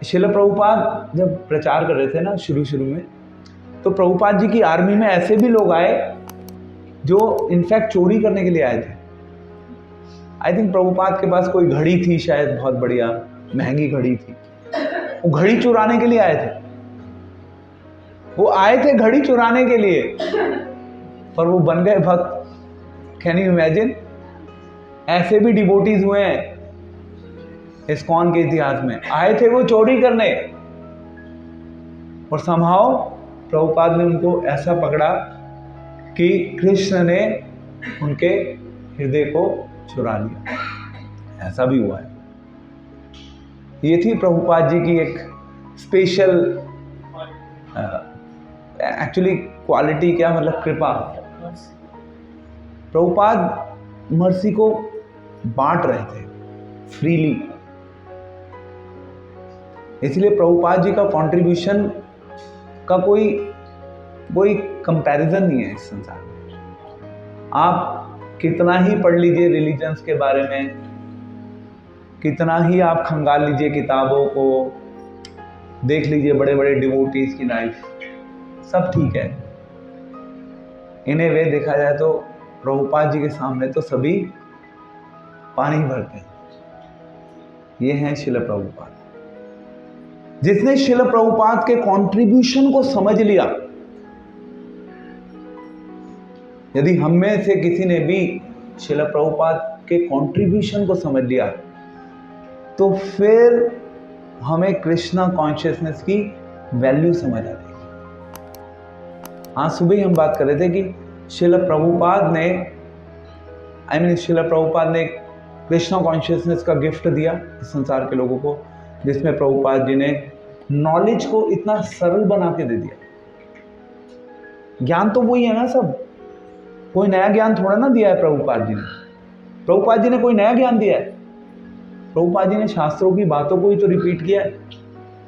शिला प्रभुपाद जब प्रचार कर रहे थे ना शुरू में, तो प्रभुपाद जी की आर्मी में ऐसे भी लोग आए जो इनफैक्ट चोरी करने के लिए आए थे। आई थिंक प्रभुपाद के पास कोई घड़ी थी, शायद बहुत बढ़िया महंगी घड़ी थी, वो घड़ी चुराने के लिए आए थे। वो आए थे घड़ी चुराने के लिए, पर वो बन गए भक्त। Can you imagine? ऐसे भी डिवोटीज हुए हैं इस्कॉन के इतिहास में। आए थे वो चोरी करने, और समहाउ प्रभुपाद ने उनको ऐसा पकड़ा कि कृष्ण ने उनके हृदय को चुरा लिया। ऐसा भी हुआ है। ये थी प्रभुपाद जी की एक स्पेशल, एक्चुअली क्वालिटी क्या मतलब, कृपा। प्रभुपाद मर्सी को बांट रहे थे फ्रीली, इसलिए प्रभुपाद जी का कंट्रीब्यूशन का कोई कंपैरिजन नहीं है इस संसार में। आप कितना ही पढ़ लीजिए रिलीजन्स के बारे में, कितना ही आप खंगाल लीजिए किताबों को, देख लीजिए बड़े बड़े डिवोटीज की लाइफ, सब ठीक है। इन्हें वे देखा जाए तो प्रभुपाद जी के सामने तो सभी पानी भरते हैं। ये हैं शिला प्रभुपाद। जिसने शिला प्रभुपाद के कंट्रीब्यूशन को समझ लिया, यदि हम में से किसी ने भी शिला प्रभुपाद के कंट्रीब्यूशन को समझ लिया, तो फिर हमें कृष्णा कॉन्शियसनेस की वैल्यू समझ आ जाएगी। आज सुबह ही हम बात कर रहे थे कि शिला प्रभुपाद ने कृष्णा कॉन्शियसनेस का गिफ्ट दिया इस संसार के लोगों को, जिसमें प्रभुपाद जी ने नॉलेज को इतना सरल बना के दे दिया। ज्ञान तो वही है ना सब, कोई नया ज्ञान थोड़ा ना दिया है प्रभुपाद जी ने। प्रभुपाद जी ने कोई नया ज्ञान दिया है? प्रभुपाद जी ने शास्त्रों की बातों को ही तो रिपीट किया है,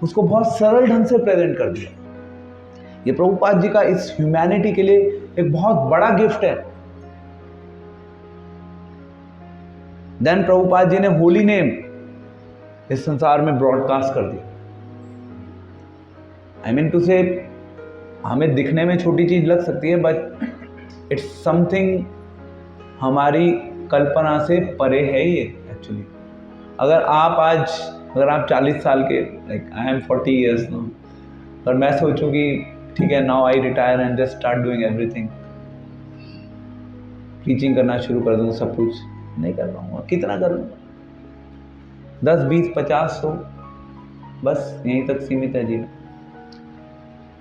उसको बहुत सरल ढंग से प्रेजेंट कर दिया। ये प्रभुपाद जी का इस ह्यूमैनिटी के लिए एक बहुत बड़ा गिफ्ट है। देन प्रभुपाद जी ने होली नेम इस संसार में ब्रॉडकास्ट कर दिया। आई मीन टू से, हमें दिखने में छोटी चीज लग सकती है, बट इट्स समथिंग हमारी कल्पना से परे है ये एक्चुअली। अगर आप 40 साल के, like I am 40 years now, और मैं सोचूं कि ठीक है now I retire and just start doing everything, teaching करना शुरू कर दूँ, सब कुछ नहीं कर पाऊंगा। कितना करूँगा? 10, 20, 50, 100, बस यहीं तक सीमित है जीवन।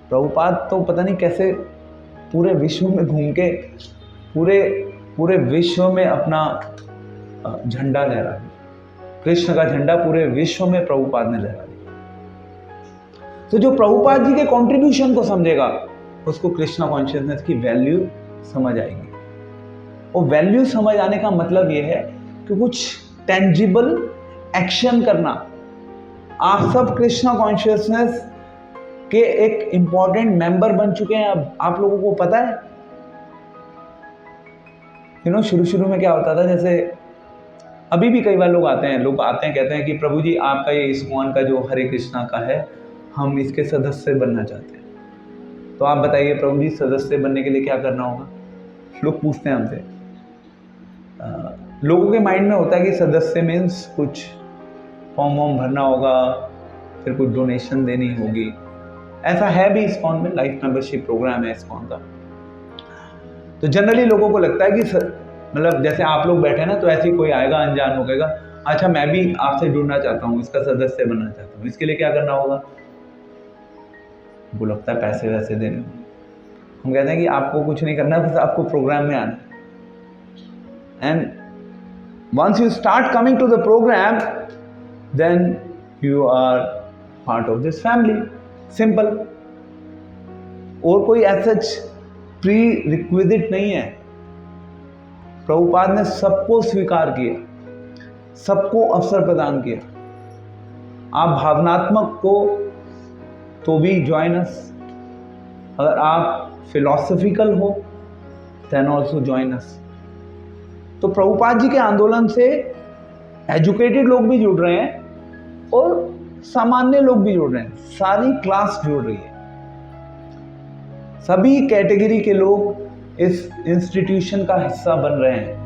प्रभुपाद तो पता नहीं कैसे पूरे विश्व में घूम के पूरे विश्व में अपना झंडा लहरा दिया। कृष्ण का झंडा पूरे विश्व में प्रभुपाद ने लहरा दिया। तो जो प्रभुपाद जी के कंट्रीब्यूशन को समझेगा, उसको कृष्णा कॉन्शियसनेस की वैल्यू समझ आएगी। और वैल्यू समझ आने का मतलब यह है कि कुछ टेंजिबल एक्शन करना। आप सब कृष्णा कॉन्शियसनेस के एक इंपॉर्टेंट मेंबर बन चुके हैं। अब आप लोगों को पता है, शुरू में क्या होता था, जैसे अभी भी कई बार लोग आते हैं कहते हैं कि प्रभु जी आपका ये इस्कॉन का जो हरे कृष्णा का है, हम इसके सदस्य बनना चाहते हैं। तो आप बताइए प्रभु जी सदस्य बनने के लिए क्या करना होगा? लोग पूछते हैं हमसे। लोगों के माइंड में होता है कि सदस्य मीन्स कुछ फॉर्म वॉर्म भरना होगा, फिर कुछ डोनेशन देनी होगी। ऐसा है भी इस्कॉन में, लाइफ मेंबरशिप प्रोग्राम है इस्कॉन का। तो जनरली लोगों को लगता है कि मतलब जैसे आप लोग बैठे ना, तो ऐसे ही कोई आएगा अनजान हो गएगा, अच्छा मैं भी आपसे जुड़ना चाहता हूँ, इसका सदस्य बनना चाहता हूँ, इसके लिए क्या करना होगा? वो लगता है पैसे वैसे देने। हम कहते हैं कि आपको कुछ नहीं करना, बस आपको प्रोग्राम में आना। And once you start coming to the program, then you are part of this family. Simple. और कोई ऐसा प्री रिक्विजिट नहीं है। प्रभुपाद ने सबको स्वीकार किया, सबको अवसर प्रदान किया। आप भावनात्मक को तो भी ज्वाइन अस, अगर आप फिलोसफिकल हो देन ऑल्सो ज्वाइन अस। तो प्रभुपाद जी के आंदोलन से एजुकेटेड लोग भी जुड़ रहे हैं और सामान्य लोग भी जुड़ रहे हैं, सारी क्लास जुड़ रही है, सभी कैटेगरी के लोग इस इंस्टीट्यूशन का हिस्सा बन रहे हैं।